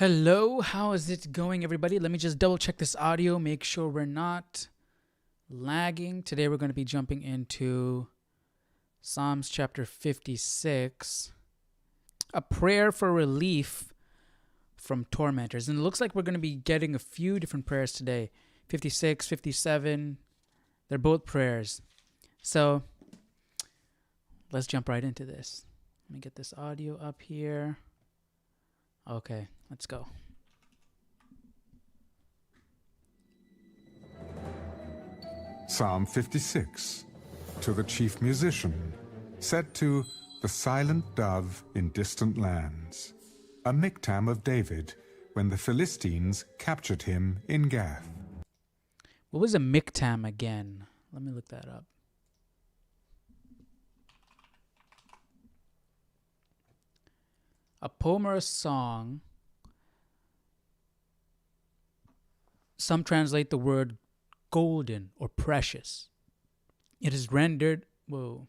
Hello, how is it going, everybody? Let me just double check this audio, make sure we're not lagging. Today we're going to be jumping into Psalms chapter 56, a prayer for relief from tormentors. And it looks like we're going to be getting a few different prayers today. 56, 57, they're both prayers. So let's jump right into this. Let me get this audio up here. Okay, let's go. Psalm 56, to the chief musician, set to the silent dove in distant lands, a miktam of David when the Philistines captured him in Gath. What was a miktam again? Let me look that up. A poem or a song. Some translate the word golden or precious. It is rendered, whoa.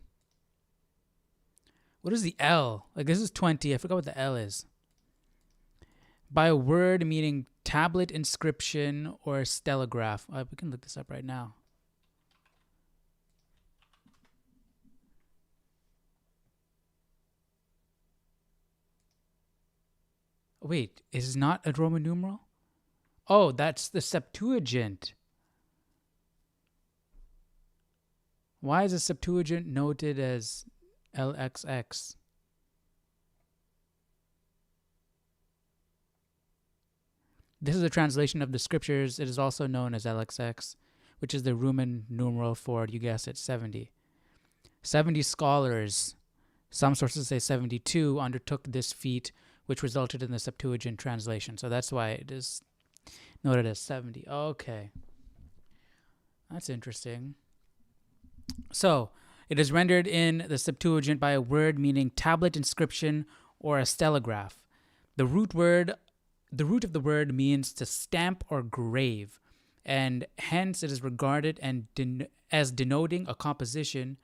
What is the L? Like this is 20. I forgot what the L is. By a word meaning tablet, inscription, or stellograph. We can look this up right now. Wait, is it not a Roman numeral? Oh, that's the Septuagint. Why is the Septuagint noted as LXX? This is a translation of the scriptures. It is also known as LXX, which is the Roman numeral for, you guessed it, 70. 70 scholars, some sources say 72, undertook this feat, which resulted in the Septuagint translation. So that's why it is noted as 70. Okay. That's interesting. So, it is rendered in the Septuagint by a word meaning tablet, inscription, or a stellograph. The root of the word means to stamp or grave, and hence it is regarded as denoting a composition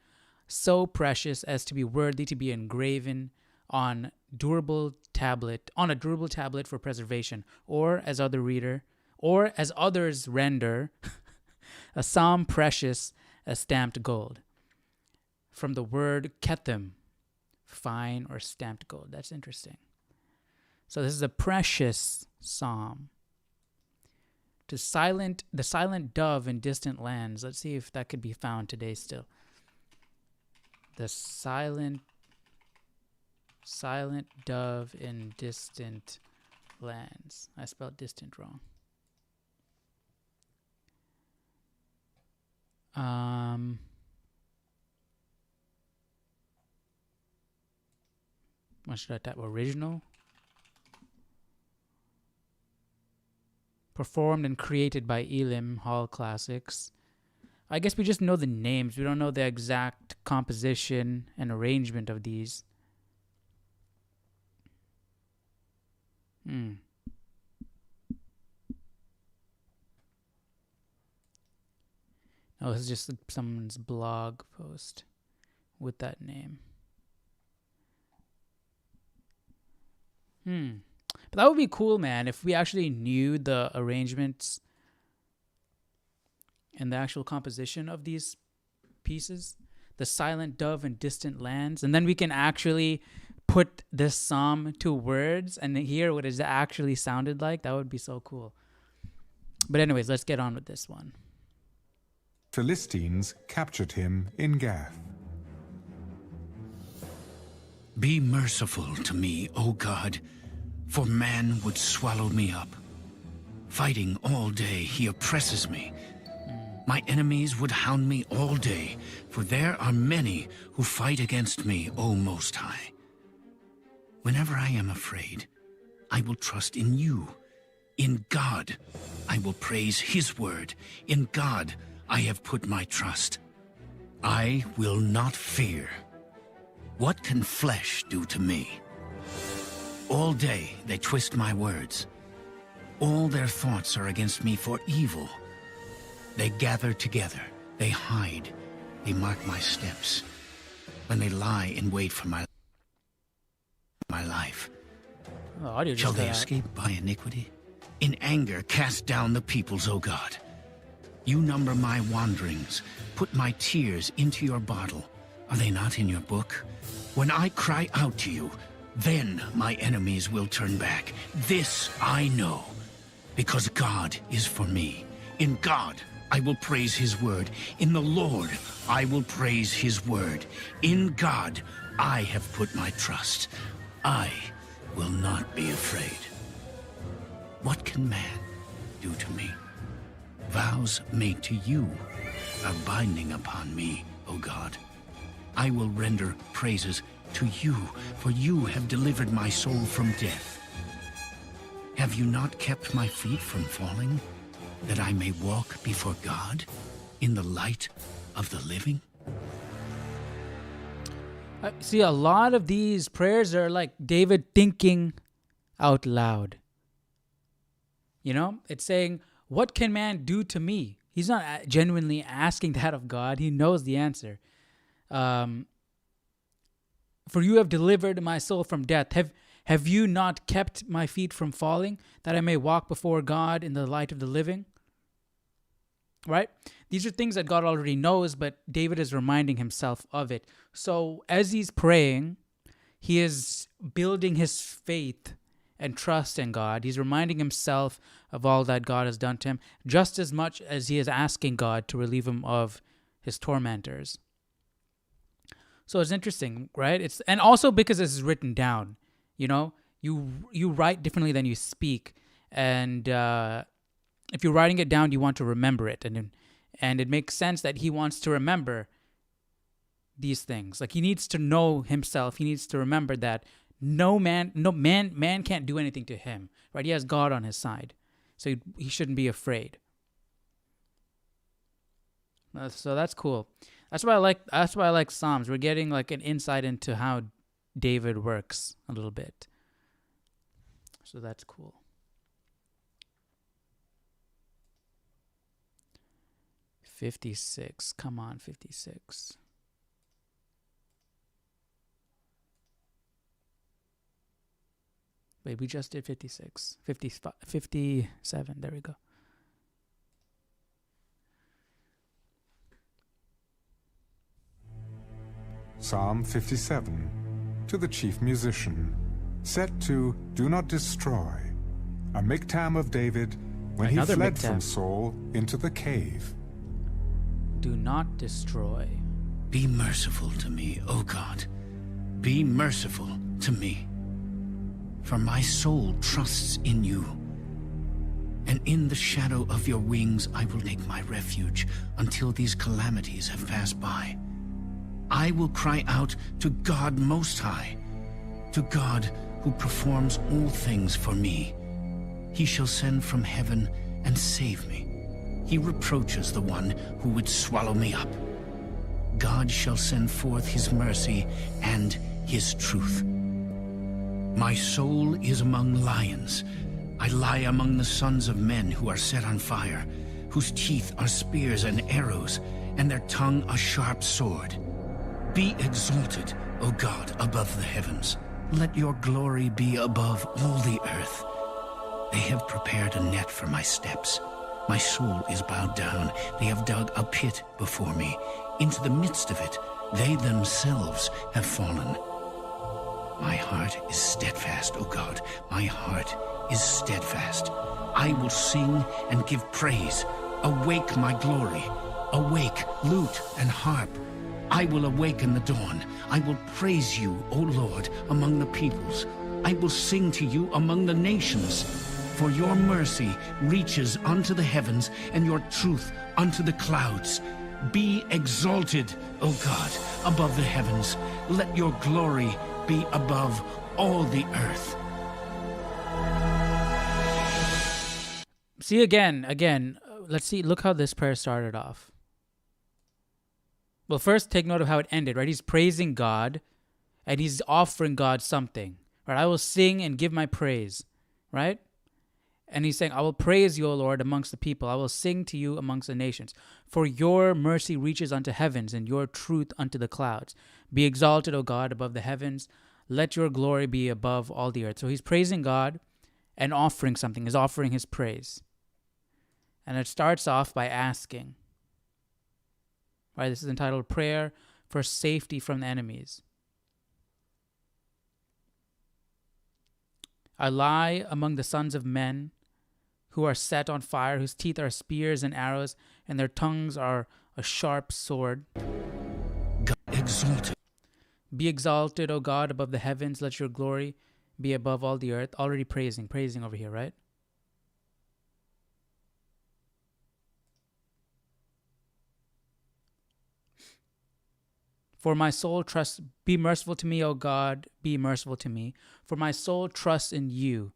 so precious as to be worthy to be engraven on a durable tablet for preservation, or as others render, a psalm precious as stamped gold. From the word kethem, fine or stamped gold. That's interesting. So this is a precious psalm. The silent dove in distant lands. Let's see if that could be found today still. The silent dove in distant lands. I spelled distant wrong. What should I type? Original? Performed and created by Elim Hall Classics. I guess we just know the names. We don't know the exact composition and arrangement of these. Oh, this is just someone's blog post with that name. But that would be cool, man, if we actually knew the arrangements and the actual composition of these pieces. The silent dove in distant lands. And then we can actually put this psalm to words and hear what it actually sounded like. That would be so cool. But anyways, let's get on with this one. Philistines captured him in Gath. Be merciful to me, O God, for man would swallow me up. Fighting all day, he oppresses me. My enemies would hound me all day, for there are many who fight against me, O Most High. Whenever I am afraid, I will trust in you. In God, I will praise his word. In God, I have put my trust. I will not fear. What can flesh do to me? All day they twist my words. All their thoughts are against me for evil. They gather together, they hide, they mark my steps. When they lie in wait for my life, Oh, audio Shall just they cut out. escape by iniquity? In anger, cast down the peoples, O God. You number my wanderings. Put my tears into your bottle. Are they not in your book? When I cry out to you, then my enemies will turn back. This I know, because God is for me. In God I will praise his word. In the Lord I will praise his word. In God I have put my trust. I will not be afraid. What can man do to me? Vows made to you are binding upon me, O God. I will render praises to you, for you have delivered my soul from death. Have you not kept my feet from falling, that I may walk before God in the light of the living? See, a lot of these prayers are like David thinking out loud. You know, it's saying, what can man do to me? He's not genuinely asking that of God. He knows the answer. For you have delivered my soul from death. Have you not kept my feet from falling, that I may walk before God in the light of the living? Right? These are things that God already knows, but David is reminding himself of it. So as he's praying, he is building his faith and trust in God. He's reminding himself of all that God has done to him, just as much as he is asking God to relieve him of his tormentors. So it's interesting, right? And also because this is written down, you know, you write differently than you speak, and if you're writing it down, you want to remember it, and it makes sense that he wants to remember these things. Like, he needs to know himself. He needs to remember that man can't do anything to him, right? He has God on his side, so he shouldn't be afraid. So that's cool. That's why I like Psalms. We're getting like an insight into how David works a little bit. So that's cool. $56. Come on, $56. Wait, we just did 56. 57. There we go. Psalm 57, to the chief musician, set to Do Not Destroy, a miktam of David when Another he fled miktam. from Saul into the cave. Do not destroy. Be merciful to me, O God. Be merciful to me. For my soul trusts in you. And in the shadow of your wings I will take my refuge until these calamities have passed by. I will cry out to God Most High, to God who performs all things for me. He shall send from heaven and save me. He reproaches the one who would swallow me up. God shall send forth his mercy and his truth. My soul is among lions. I lie among the sons of men who are set on fire, whose teeth are spears and arrows, and their tongue a sharp sword. Be exalted, O God, above the heavens. Let your glory be above all the earth. They have prepared a net for my steps. My soul is bowed down. They have dug a pit before me. Into the midst of it, they themselves have fallen. My heart is steadfast, O God. My heart is steadfast. I will sing and give praise. Awake, my glory. Awake, lute and harp. I will awaken the dawn. I will praise you, O Lord, among the peoples. I will sing to you among the nations. For your mercy reaches unto the heavens, and your truth unto the clouds. Be exalted, O God, above the heavens. Let your glory be above all the earth. See, again, let's see, look how this prayer started off. Well, first take note of how it ended, right? He's praising God, and he's offering God something, right? I will sing and give my praise, right? And he's saying, I will praise you, O Lord, amongst the people. I will sing to you amongst the nations. For your mercy reaches unto heavens, and your truth unto the clouds. Be exalted, O God, above the heavens. let your glory be above all the earth. So he's praising God and offering something. He's offering his praise. And it starts off by asking. Right? This is entitled Prayer for Safety from the Enemies. I lie among the sons of men who are set on fire, whose teeth are spears and arrows, and their tongues are a sharp sword. Exalted. Be exalted, O God, above the heavens. Let your glory be above all the earth. Already praising over here, right? For my soul trusts, be merciful to me, O God, be merciful to me. For my soul trusts in you,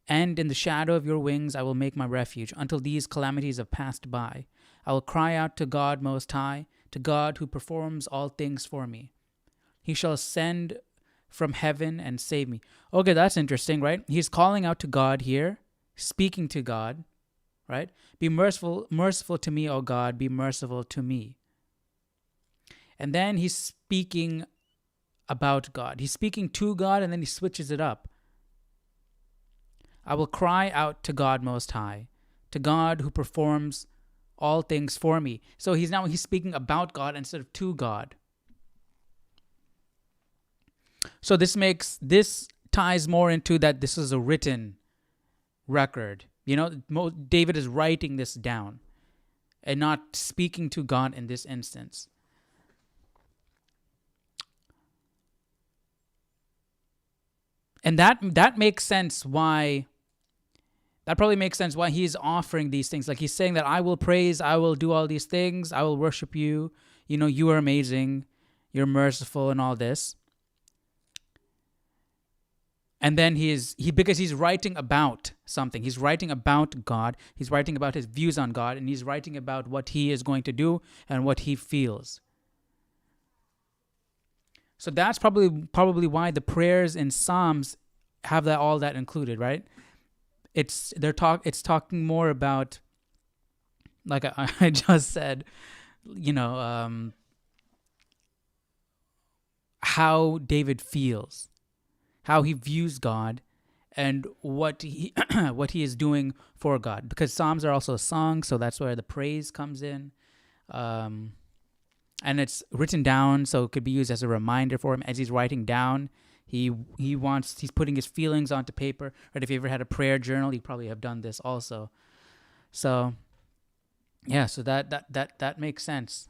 and in the shadow of your wings I will make my refuge, until these calamities have passed by. I will cry out to God Most High, to God who performs all things for me. He shall send from heaven and save me. Okay, that's interesting, right? He's calling out to God here, speaking to God, right? Be merciful to me, O God, be merciful to me. And then he's speaking about God. He's speaking to God, and then he switches it up. I will cry out to God Most High, to God who performs all things for me. So he's speaking about God instead of to God. So this ties more into that this is a written record. You know, David is writing this down and not speaking to God in this instance. And that makes sense why. That probably makes sense why he's offering these things. Like he's saying that I will praise, I will do all these things, I will worship you. You know, you are amazing, you're merciful, and all this. And then because he's writing about something. He's writing about God. He's writing about his views on God, and he's writing about what he is going to do and what he feels. So that's probably why the prayers in Psalms have all that included, right? It's talking more about, like I just said, you know, how David feels, how he views God, and what he is doing for God. Because Psalms are also a song, so that's where the praise comes in. And it's written down, so it could be used as a reminder for him as he's writing down. He's putting his feelings onto paper. Right? If you ever had a prayer journal, you probably have done this also. So, yeah. So that makes sense.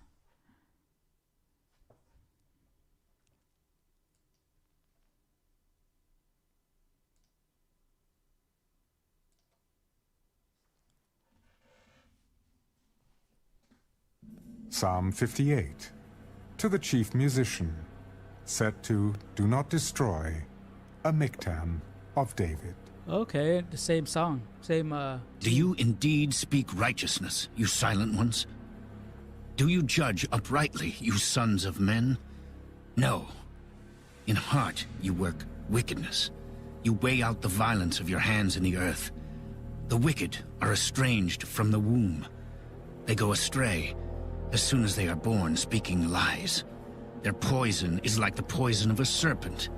Psalm 58, to the chief musician, set to Do Not Destroy, a miktam of David. Okay, the same song, same. Do you indeed speak righteousness, you silent ones? Do you judge uprightly, you sons of men? No. In heart you work wickedness. You weigh out the violence of your hands in the earth. The wicked are estranged from the womb. They go astray as soon as they are born, speaking lies. Their poison is like the poison of a serpent.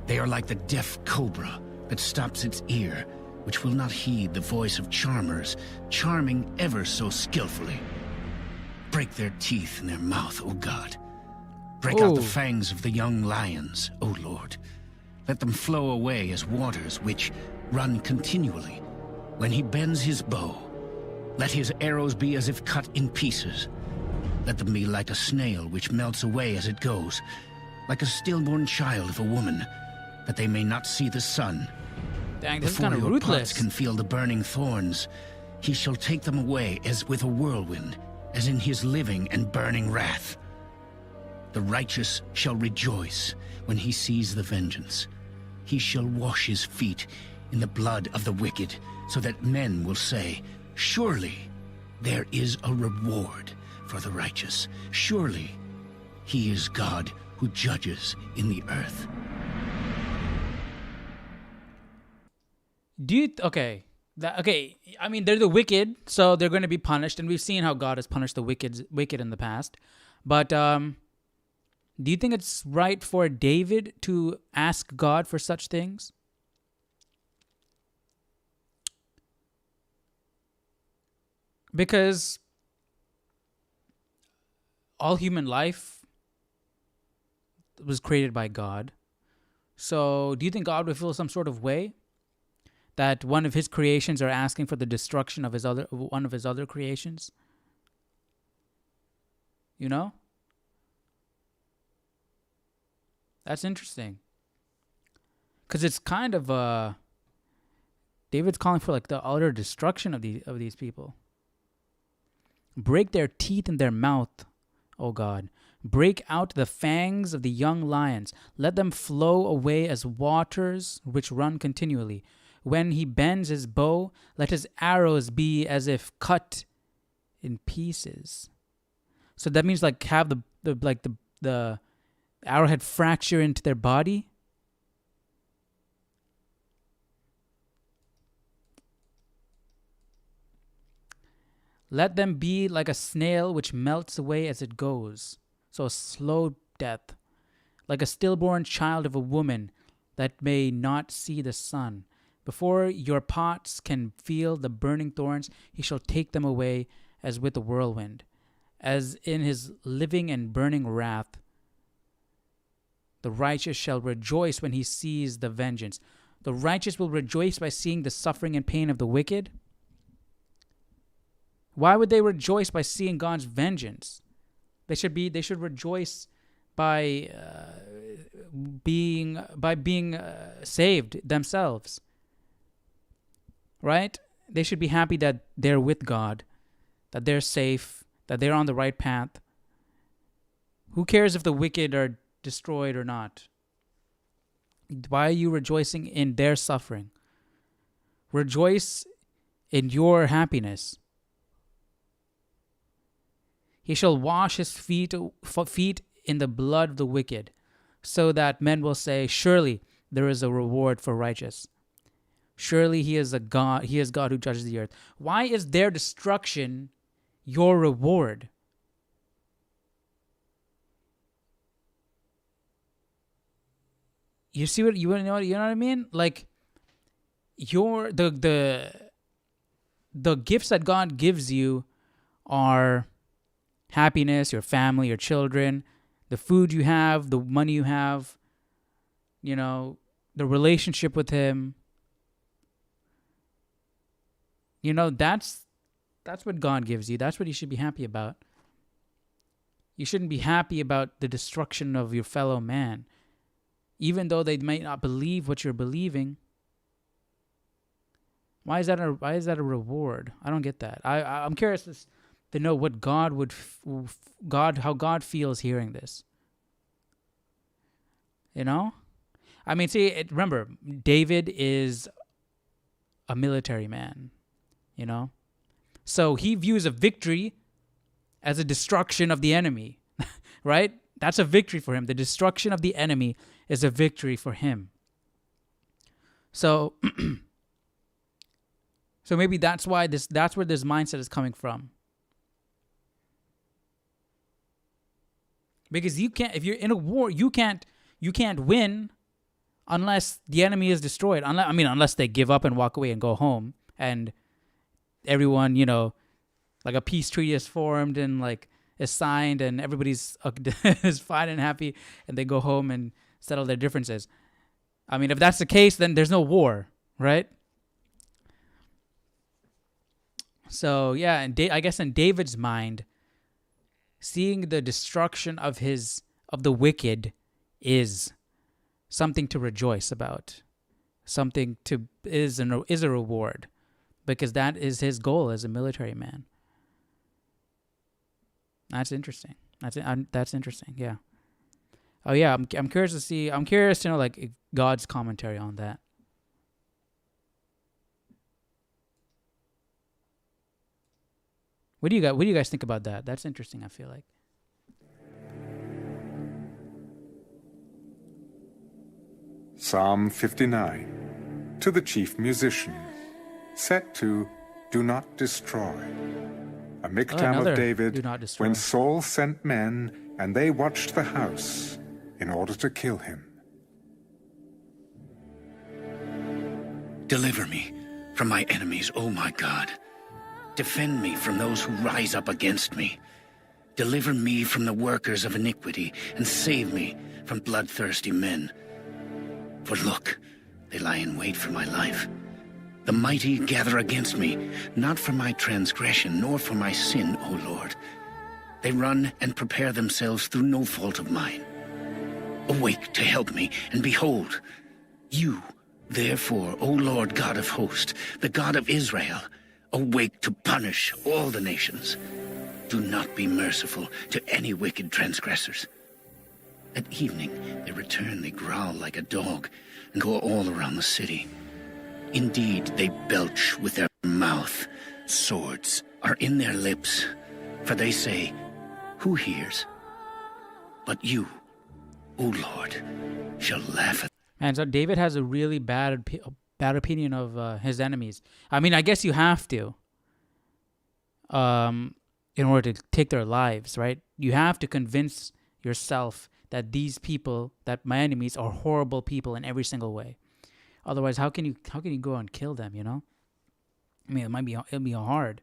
They are like the deaf cobra that stops its ear, which will not heed the voice of charmers, charming ever so skillfully. Break their teeth in their mouth, O God. Break out the fangs of the young lions, O Lord. Let them flow away as waters which run continually. When he bends his bow, let his arrows be as if cut in pieces. Let them be like a snail which melts away as it goes, like a stillborn child of a woman, that they may not see the sun. Dang, this is Before kind of your ruthless. pots can feel the burning thorns, he shall take them away as with a whirlwind, as in his living and burning wrath. The righteous shall rejoice when he sees the vengeance. He shall wash his feet in the blood of the wicked, so that men will say, surely there is a reward for the righteous. Surely he is God who judges in the earth. Okay. I mean, they're the wicked, so they're going to be punished, and we've seen how God has punished the wicked in the past. But Do you think it's right for David to ask God for such things? Because all human life was created by God. So do you think God would feel some sort of way that one of his creations are asking for the destruction of one of his other creations? You know? That's interesting. Because it's kind of David's calling for like the utter destruction of these people. Break their teeth in their mouth, O God. Break out the fangs of the young lions. Let them flow away as waters which run continually. When he bends his bow, let his arrows be as if cut in pieces. So that means like have the arrowhead fracture into their body. Let them be like a snail which melts away as it goes. So a slow death. Like a stillborn child of a woman that may not see the sun. Before your pots can feel the burning thorns, he shall take them away as with a whirlwind. As in his living and burning wrath, the righteous shall rejoice when he sees the vengeance. The righteous will rejoice by seeing the suffering and pain of the wicked. Why would they rejoice by seeing God's vengeance? They should rejoice by being saved themselves. Right? They should be happy that they're with God, that they're safe, that they're on the right path. Who cares if the wicked are destroyed or not? Why are you rejoicing in their suffering? Rejoice in your happiness. He shall wash his feet in the blood of the wicked, so that men will say, surely there is a reward for righteous. Surely he is God who judges the earth. Why is their destruction your reward? You see what you know what I mean? Like the gifts that God gives you are happiness, your family, your children, the food you have, the money you have, the relationship with him. That's what God gives you. That's what you should be happy about. You shouldn't be happy about the destruction of your fellow man, even though they might not believe what you're believing. Why is that a reward? I don't get that. I'm curious to know what how God feels hearing this. I mean, remember, David is a military man, so he views a victory as a destruction of the enemy, right? That's a victory for him. The destruction of the enemy is a victory for him. So, so maybe that's where this mindset is coming from. Because if you're in a war, you can't win unless the enemy is destroyed. Unless they give up and walk away and go home, and everyone, like a peace treaty is formed and like is signed, and everybody's is fine and happy, and they go home and settle their differences. I mean, if that's the case, then there's no war, right? So yeah, and I guess in David's mind, seeing the destruction of the wicked is something to rejoice about, is a reward, because that is his goal as a military man. That's interesting. That's interesting. Yeah. Oh yeah, I'm curious to see. I'm curious to know like God's commentary on that. What do you guys think about that? That's interesting, I feel like. Psalm 59, to the chief musician, set to Do Not Destroy. A miktam of David, when Saul sent men and they watched the house in order to kill him. Deliver me from my enemies, O my God. Defend me from those who rise up against me. Deliver me from the workers of iniquity, and save me from bloodthirsty men. For look, they lie in wait for my life. The mighty gather against me, not for my transgression, nor for my sin, O Lord. They run and prepare themselves through no fault of mine. Awake to help me, and behold, you, therefore, O Lord God of hosts, the God of Israel, awake to punish all the nations. Do not be merciful to any wicked transgressors. At evening they return, they growl like a dog, and go all around the city. Indeed, they belch with their mouth. Swords are in their lips, for they say, who hears? But you, O Lord, shall laugh at. And so David has a really bad opinion of his enemies. I mean, I guess you have to, in order to take their lives, right? You have to convince yourself that these people, that my enemies, are horrible people in every single way. Otherwise, how can you go and kill them? You know, I mean, it'll be hard.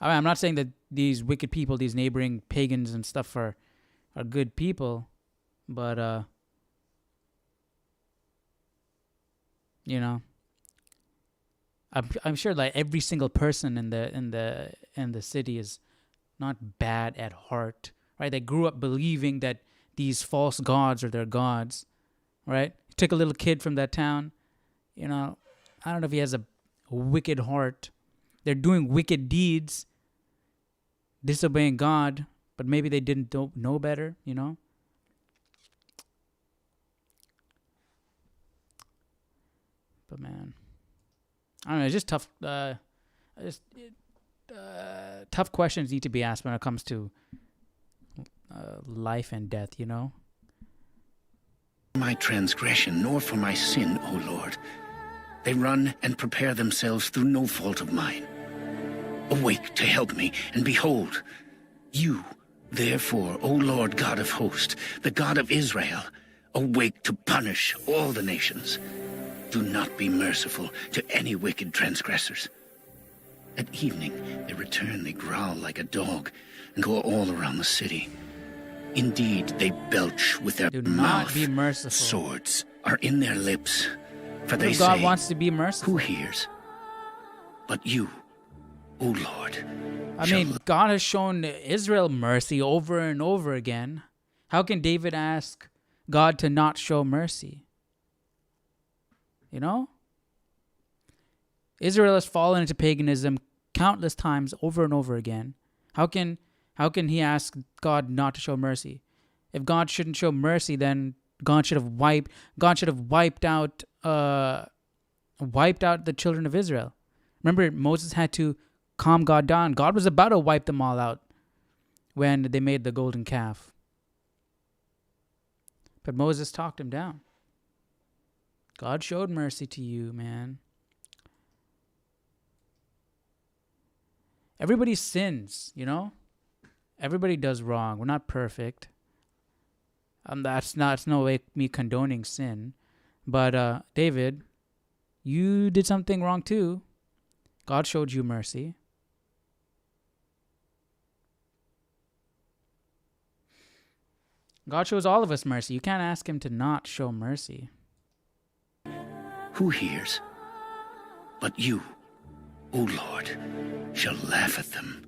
I mean, I'm not saying that these wicked people, these neighboring pagans and stuff, are good people, but you know, I'm sure like every single person in the city is not bad at heart, right? They grew up believing that these false gods are their gods, right? You took a little kid from that town, you know, I don't know if he has a wicked heart. They're doing wicked deeds, disobeying God, but maybe they didn't know better, you know? But man, I don't know, it's just tough. Tough questions need to be asked when it comes to life and death, you know? My transgression, nor for my sin, O Lord. They run and prepare themselves through no fault of mine. Awake to help me, and behold, you, therefore, O Lord God of hosts, the God of Israel, awake to punish all the nations. Do not be merciful to any wicked transgressors. At evening they return, they growl like a dog, and go all around the city. Indeed, they belch with their Do mouth. not be merciful. Swords are in their lips, for they God say, wants to be merciful. who hears? But you, O Lord. I mean, God has shown Israel mercy over and over again. How can David ask God to not show mercy? You know? Israel has fallen into paganism countless times over and over again. How can he ask God not to show mercy? If God shouldn't show mercy, then God should have wiped out the children of Israel. Remember, Moses had to calm God down. God was about to wipe them all out when they made the golden calf. But Moses talked him down. God showed mercy to you, man. Everybody sins, you know? Everybody does wrong. We're not perfect. That's no way me condoning sin. But David, you did something wrong too. God showed you mercy. God shows all of us mercy. You can't ask him to not show mercy. Who hears? But you, O Lord, shall laugh at them.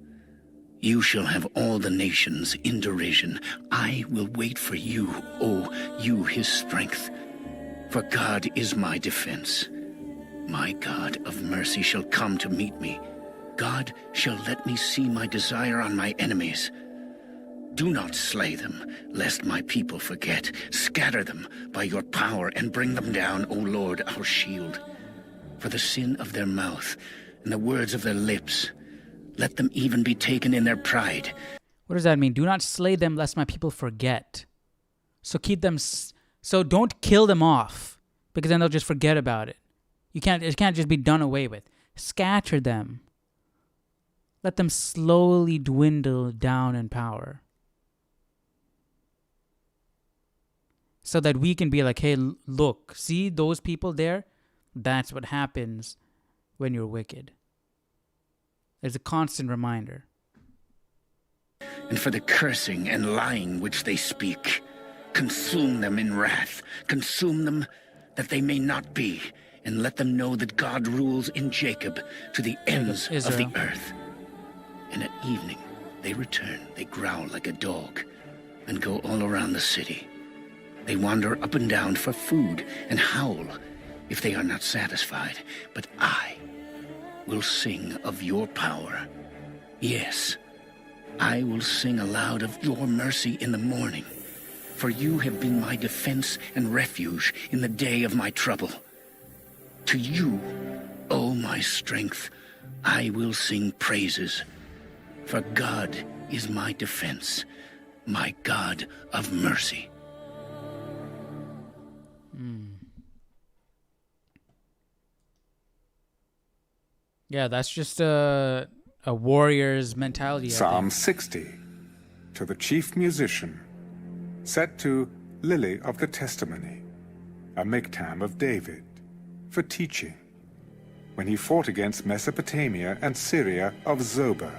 You shall have all the nations in derision. I will wait for you, O you his strength. For God is my defense. My God of mercy shall come to meet me. God shall let me see my desire on my enemies. Do not slay them, lest my people forget. Scatter them by your power and bring them down, O Lord, our shield. For the sin of their mouth and the words of their lips, let them even be taken in their pride. What does that mean? Do not slay them, lest my people forget. So keep them. So don't kill them off, because then they'll just forget about it. It can't just be done away with. Scatter them. let them slowly dwindle down in power. So that we can be like, hey, look, see those people there? That's what happens when you're wicked. There's a constant reminder. And for the cursing and lying which they speak, consume them in wrath, consume them that they may not be, and let them know that God rules in Jacob to the ends of the earth. And at evening they return, they growl like a dog, and go all around the city. They wander up and down for food and howl if they are not satisfied. But I will sing of your power. Yes, I will sing aloud of your mercy in the morning. For you have been my defense and refuge in the day of my trouble. To you, O my strength, I will sing praises. For God is my defense, my God of mercy. Yeah, that's just a warrior's mentality. Psalm 60, to the chief musician, set to Lily of the Testimony, a miktam of David, for teaching, when he fought against Mesopotamia and Syria of Zobah,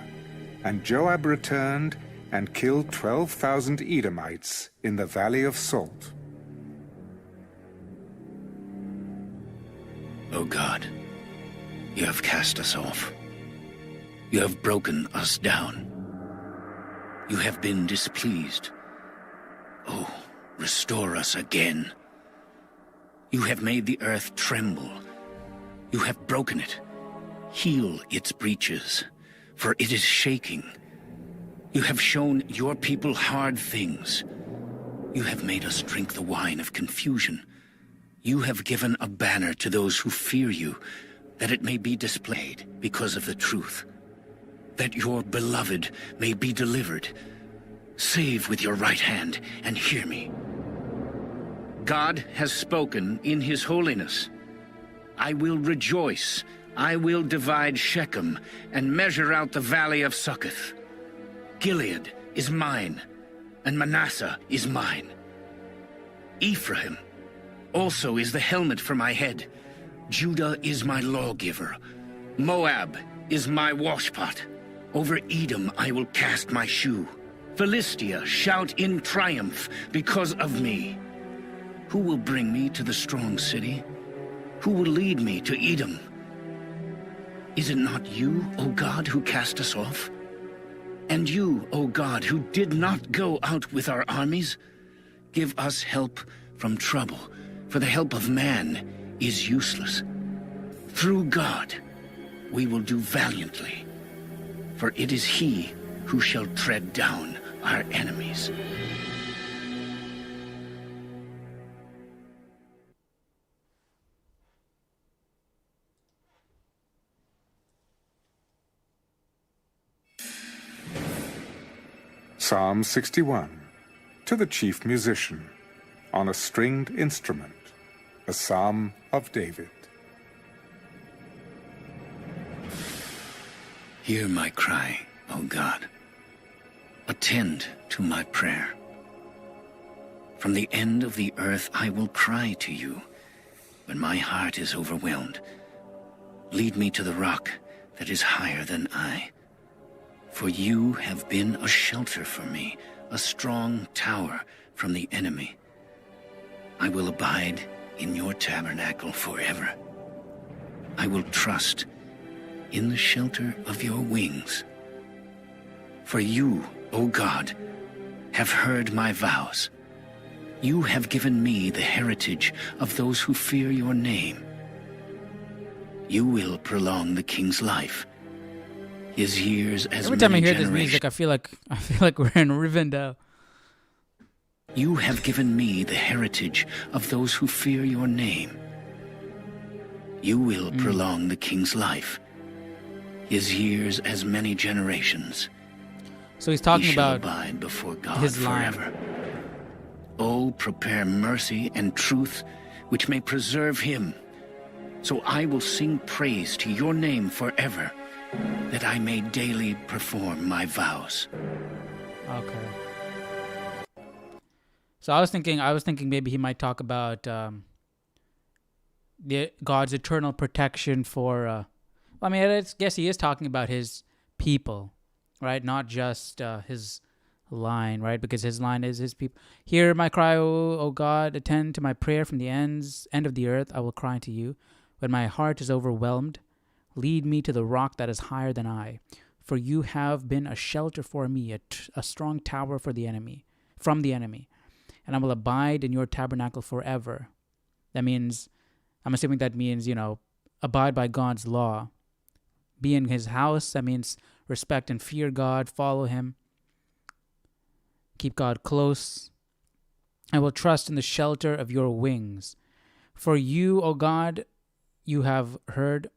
and Joab returned and killed 12,000 Edomites in the Valley of Salt. O God, you have cast us off. You have broken us down. You have been displeased. Oh, restore us again. You have made the earth tremble. You have broken it. Heal its breaches, for it is shaking. You have shown your people hard things. You have made us drink the wine of confusion. You have given a banner to those who fear you, that it may be displayed because of the truth, that your beloved may be delivered. Save with your right hand and hear me. God has spoken in his holiness. I will rejoice. I will divide Shechem and measure out the valley of Succoth. Gilead is mine, and Manasseh is mine. Ephraim also is the helmet for my head. Judah is my lawgiver. Moab is my washpot. Over Edom I will cast my shoe. Philistia shout in triumph because of me. Who will bring me to the strong city? Who will lead me to Edom? Is it not you, O God, who cast us off? And you, O God, who did not go out with our armies? Give us help from trouble, for the help of man is useless. Through God, we will do valiantly, for it is he who shall tread down our enemies. Psalm 61, to the chief musician, on a stringed instrument, a psalm of David. Hear my cry, O God. Attend to my prayer. From the end of the earth I will cry to you when my heart is overwhelmed. Lead me to the rock that is higher than I. For you have been a shelter for me, a strong tower from the enemy. I will abide in your tabernacle forever. I will trust in the shelter of your wings. For you, O God, have heard my vows. You have given me the heritage of those who fear your name. You will prolong the king's life. His years as Every time I many hear this music, I feel like we're in Rivendell. You have given me the heritage of those who fear your name. You will prolong the king's life. His years as many generations. So he's talking He shall about abide before God his line. forever. Oh, prepare mercy and truth, which may preserve him. So I will sing praise to your name forever, that I may daily perform my vows. Okay. So I was thinking maybe he might talk about God's eternal protection for. I guess he is talking about his people, right? Not just his line, right? Because his line is his people. Hear my cry, O God, attend to my prayer from the end of the earth. I will cry to you. When my heart is overwhelmed, lead me to the rock that is higher than I. For you have been a shelter for me, a strong tower from the enemy. And I will abide in your tabernacle forever. I'm assuming that means, abide by God's law. Be in his house. That means respect and fear God, follow him. Keep God close. I will trust in the shelter of your wings. For you, O God, you have heard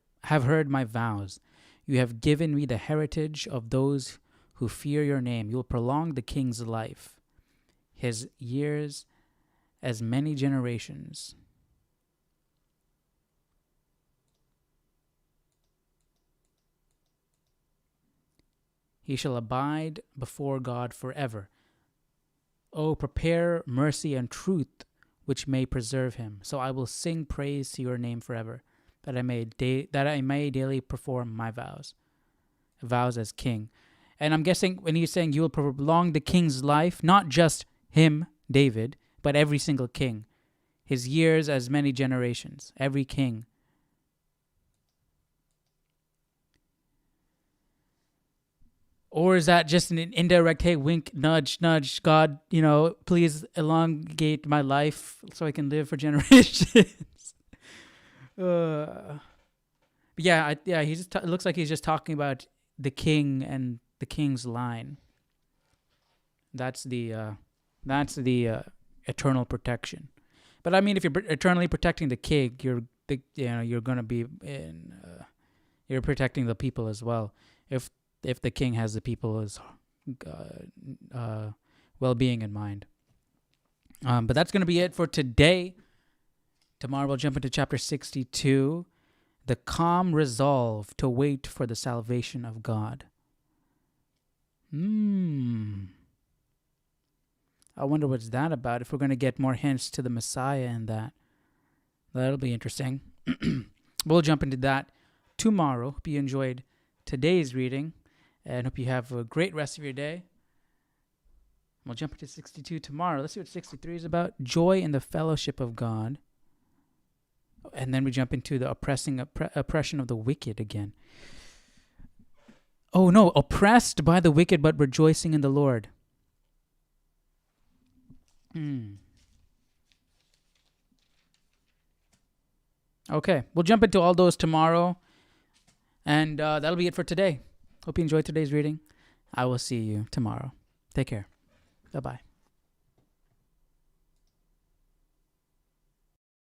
my vows. You have given me the heritage of those who fear your name. You will prolong the king's life, his years as many generations. He shall abide before God forever. Oh, prepare mercy and truth, which may preserve him. So I will sing praise to your name forever, that I may daily perform my vows as king. And I'm guessing when he's saying you will prolong the king's life, not just him, David, but every single king. His years as many generations, every king. Or is that just an indirect, hey, wink, nudge, nudge, God, please elongate my life so I can live for generations? It looks like he's just talking about the king and the king's line. That's the eternal protection. But I mean, if you're eternally protecting the king, you're gonna be you're protecting the people as well. If the king has the people's well-being in mind. But that's going to be it for today. Tomorrow we'll jump into chapter 62, the calm resolve to wait for the salvation of God. I wonder what's that about, if we're going to get more hints to the Messiah in that. That'll be interesting. We'll jump into that tomorrow. Hope you enjoyed today's reading. And hope you have a great rest of your day. We'll jump into 62 tomorrow. Let's see what 63 is about. Joy in the fellowship of God. And then we jump into the oppression of the wicked again. Oh no, oppressed by the wicked but rejoicing in the Lord. Okay, we'll jump into all those tomorrow. And that'll be it for today. Hope you enjoyed today's reading. I will see you tomorrow. Take care. Bye-bye.